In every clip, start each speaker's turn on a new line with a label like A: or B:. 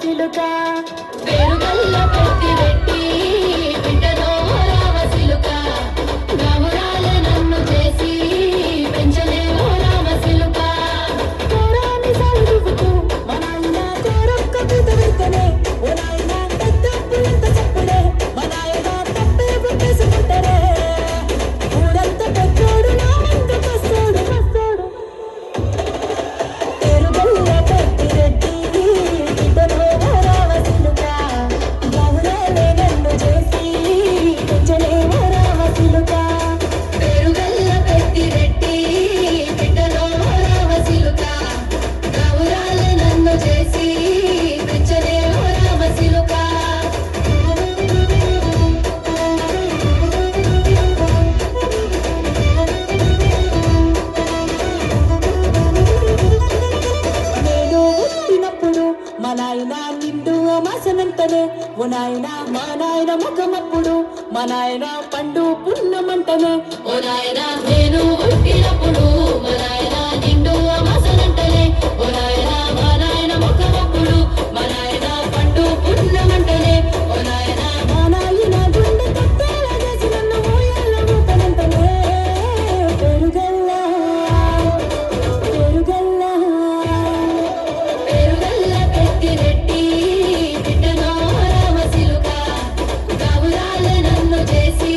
A: సిలుక పేరుగల్ల పెట్టి రెట్టి బిడ్డలో రావ సిలుక రామురాలే నన్ను చేసి పెంచలేవో రామ సిలుక కోరాని సాగుతూ మన ఆయన కోరొక్క కూతురుతనే ఓ నాయన పెద్దప్పుడు ఎంత చెప్పులే మన ఆయన తప్పే పుట్టేసుకుంటారే ఊరంతా పెద్దోడు నా ముందు వస్తాడు పేరుగల్ల పెట్టి రెట్టి బిడ్డలో రావ సిలుక రామురాలే నన్ను చేసి పెంచలేవో రామ సిలుక పేరుగల్ల పెట్టి రెట్టి బిడ్డలో రావ సిలుక రామురాలే నన్ను చేసి పెంచలేవో రామ సిలుక నేను పుట్టినప్పుడు మా నాయన నిండు అమాసనంటనే ఓ నాయన మా నాయన ముఖమప్పుడు మా నాయన పండు పున్నమంటనే ఓ నాయన నేను పుట్టినప్పుడు మా నాయన నిండు అమాసనంటనే ఓ నాయన మా నాయన ముఖమప్పుడు మా నాయన పండు పున్నమంటనే ఓ నాయన మా నాయన గుండె తప్పేలా చేసి నన్ను ఊయల ఊపనంటనే పేరుగల్ల పేరుగల్ల పెట్టి రెట్టి బిడ్డలో రామ సిలుక రామురాలే నన్ను చేసి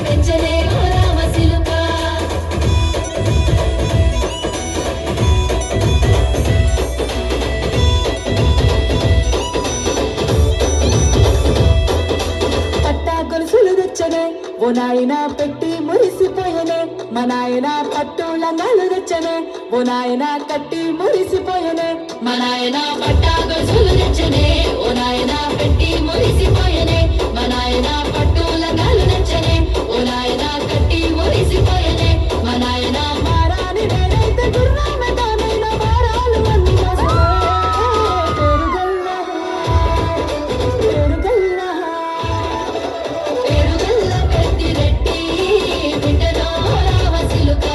A: పెంచలేవో రామ సిలుక పట్టా గొలుసులు తెచ్చనే ఓ నాయన పెట్టి మురిసిపోయనే మా నాయన పట్టు లంగాలు తెచ్చనే ఓ నాయన కట్టి మురిసిపోయనే మా నాయన పట్టా గొలుసులు తెచ్చనే ఓ నాయన పెట్టి మురిసిపోయనే మా నాయన పట్టు లంగాలు తెచ్చనే ఓ నాయన కట్టి మురిసిపోయనే మా నాయన మారాని నేనైతే గుర్రామ తానైన మారాలు అన్ని మోసే పేరుగల్ల పేరుగల్ల పెట్టి రెట్టి బిడ్డలో రావ సిలుక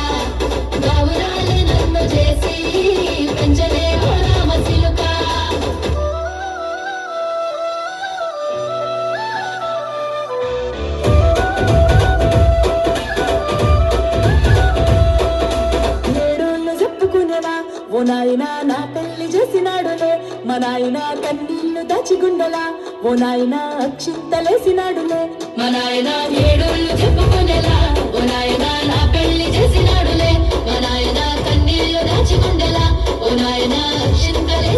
A: రామురాలే నన్ను చేసి పెంచలేవో రామ సిలుక ఏడోళ్ళు చెప్పుకునేలా ఓ నాయన నా పెళ్లి చేసినాడులే మా నాయన కన్నీళ్లు దాచిగుండలా ఓ నాయన అక్షింతలేసినాడులే మా నాయన ఏడోళ్ళు చెప్పుకునేలా ఓ నాయన నా పెళ్లి చేసినాడులే మా నాయన కన్నీళ్లు దాచిగుండలా ఓ నాయన అక్షింతలే